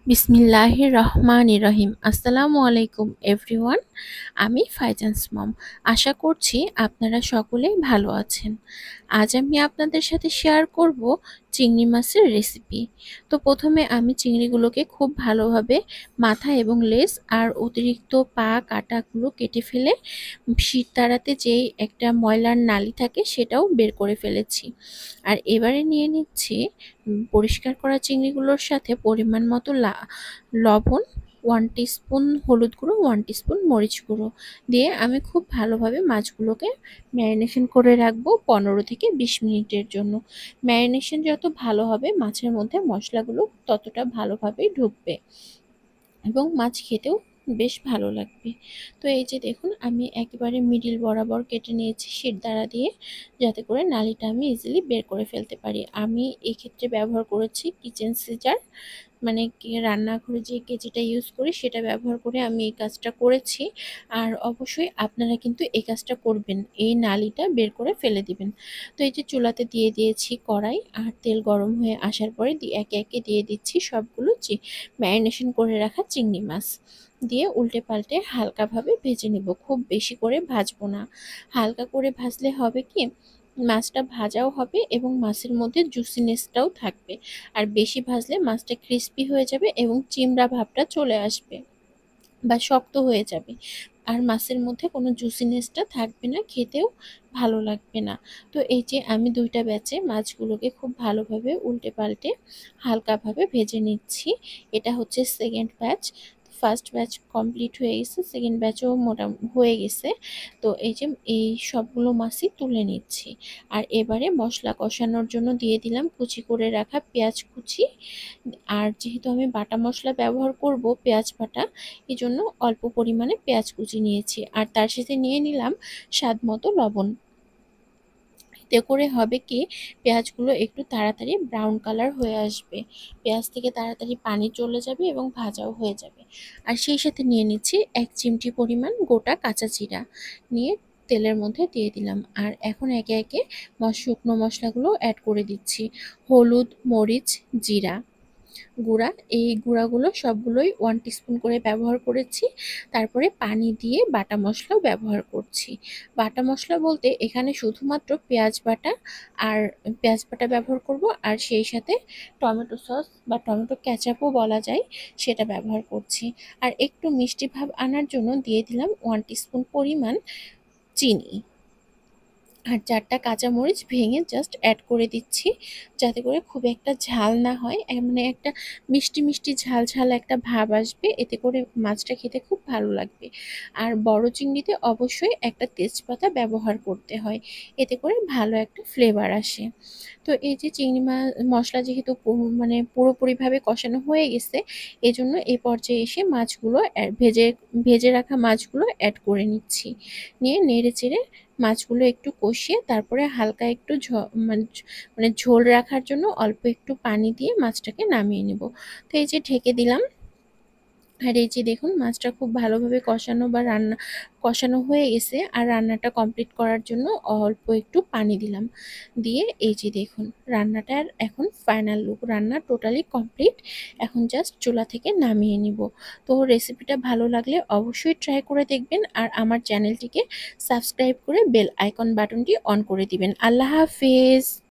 বিসমিল্লাহির রহমানির রহিম। আসসালামু আলাইকুম এভরিওয়ান। আমি ফাইজান্স মম। আশা করছি আপনারা সকলেই ভালো আছেন। আজ আমি আপনাদের সাথে শেয়ার করব চিংড়ি মাছের রেসিপি। তো প্রথমে আমি চিংড়িগুলোকে খুব ভালোভাবে মাথা এবং লেজ আর অতিরিক্ত পা কাটাগুলো কেটে ফেলে শিরদাঁড়াতে যেই একটা ময়লার নালি থাকে সেটাও বের করে ফেলেছি। আর এবারে নিয়ে নিচ্ছি পরিষ্কার করা চিংড়িগুলোর সাথে পরিমাণ মতো লবণ, 1 টিস্পুন হলুদ গুঁড়ো, 1 টিস্পুন মরিচ গুঁড়ো দিয়ে আমি খুব ভালোভাবে মাছগুলোকে ম্যারিনেশন করে রাখবো 15 থেকে 20 মিনিটের জন্য। ম্যারিনেশন যত ভালো হবে মাছের মধ্যে মশলাগুলো ততটা ভালোভাবেই ঢুকবে এবং মাছ খেতেও বেশ ভালো লাগবে। তো এই যে দেখুন আমি একেবারে মিডিল বরাবর কেটে নিয়েছি শিরদাঁড়া দিয়ে, যাতে করে নালিটা আমি ইজিলি বের করে ফেলতে পারি। আমি এক্ষেত্রে ব্যবহার করেছি কিচেন সিজার, মানে রান্নাঘরে যে কেচিটা ইউজ করি সেটা ব্যবহার করে আমি এই কাজটা করেছি। আর অবশ্যই আপনারা কিন্তু এই কাজটা করবেন, এই নালিটা বের করে ফেলে দিবেন। তো এই যে চুলাতে দিয়ে দিয়েছি কড়াই, আর তেল গরম হয়ে আসার পরে একে একে দিয়ে দিচ্ছি সবগুলো ম্যারিনেশন করে রাখা চিংড়ি মাছ দিয়ে উল্টে পাল্টে হালকাভাবে ভেজে নেব, খুব বেশি করে ভাজবো না। হালকা করে ভাজলে হবে কি, মাছটা ভাজাও হবে এবং মাছের মধ্যে জুসিনেসটাও থাকবে। আর বেশি ভাজলে মাছটা ক্রিস্পি হয়ে যাবে এবং চিমড়া ভাবটা চলে আসবে বা শক্ত হয়ে যাবে, আর মাছের মধ্যে কোনো জুসিনেসটা থাকবে না, খেতেও ভালো লাগবে না। তো এই যে আমি দুইটা ব্যাচে মাছগুলোকে খুব ভালোভাবে উল্টে পাল্টে হালকাভাবে ভেজে নিচ্ছি। এটা হচ্ছে second batch. First batch complete হয়ে গেছে, সেকেন্ড ব্যাচও মোটামুটি হয়ে গেছে। তো এই যে এই সবগুলো মাছই তুলে নিচ্ছি। আর এবারে মশলা কষানোর জন্য দিয়ে দিলাম কুচি করে রাখা পেঁয়াজ কুচি। আর যেহেতু আমি বাটা মশলা ব্যবহার করব, পেঁয়াজ বাটা, এই জন্য অল্প পরিমাণে পেঁয়াজ কুচি নিয়েছি। আর তার সাথে নিয়ে নিলাম স্বাদ মতো লবণ। এতে করে হবে কি, পেঁয়াজগুলো একটু তাড়াতাড়ি ব্রাউন কালার হয়ে আসবে, পেঁয়াজ থেকে তাড়াতাড়ি পানি চলে যাবে এবং ভাজাও হয়ে যাবে। আর সেই সাথে নিয়ে নিচ্ছি 1 চিমটি পরিমাণ গোটা কাঁচা জিরা, নিয়ে তেলের মধ্যে দিয়ে দিলাম। আর এখন একে একে শুকনো মশলাগুলো অ্যাড করে দিচ্ছি। হলুদ, মরিচ, জিরা গুঁড়া, এই গুঁড়াগুলো সবগুলোই 1 টিস্পুন করে ব্যবহার করেছি। তারপরে পানি দিয়ে বাটা মশলাও ব্যবহার করছি। বাটা মশলা বলতে এখানে শুধুমাত্র পেঁয়াজ বাটা আর পেঁয়াজ বাটা ব্যবহার করব, আর সেই সাথে টমেটো সস বা টমেটো কেচাপও বলা যায়, সেটা ব্যবহার করছি। আর একটু মিষ্টি ভাব আনার জন্য দিয়ে দিলাম 1 টিস্পুন পরিমাণ চিনি। আর 4টা কাঁচামরিচ ভেঙে জাস্ট অ্যাড করে দিচ্ছি, যাতে করে খুব একটা ঝাল না হয়, মানে একটা মিষ্টি মিষ্টি ঝাল ঝাল একটা ভাব আসবে, এতে করে মাছটা খেতে খুব ভালো লাগবে। আর বড় চিংড়িতে অবশ্যই একটা তেজপাতা ব্যবহার করতে হয়, এতে করে ভালো একটা ফ্লেভার আসে। তো এই যে চিংড়ি মাছ মশলা যেহেতু মানে পুরোপুরিভাবে কষানো হয়ে গেছে, এজন্য এই পর্যায়ে এসে মাছগুলো ভেজে ভেজে রাখা মাছগুলো অ্যাড করে নিচ্ছি। নিয়ে নেড়ে চেড়ে মাছগুলো একটু কষিয়ে তারপরে হালকা একটু মানে মানে ঝোল রাখার জন্য অল্প একটু পানি দিয়ে মাছটাকে নামিয়ে নেব। তো এই যে ঢেকে দিলাম। আর এই যে দেখুন মাছটা খুব ভালোভাবে কষানো বা কষানো হয়ে গেছে, আর রান্নাটা কমপ্লিট করার জন্য অল্প একটু পানি দিলাম। দিয়ে এই যে দেখুন রান্নাটার এখন ফাইনাল লুক, রান্না টোটালি কমপ্লিট। এখন জাস্ট চুলা থেকে নামিয়ে নিব। তো রেসিপিটা ভালো লাগলে অবশ্যই ট্রাই করে দেখবেন, আর আমার চ্যানেলটিকে সাবস্ক্রাইব করে বেল আইকন বাটনটি অন করে দিবেন। আল্লাহ হাফেজ।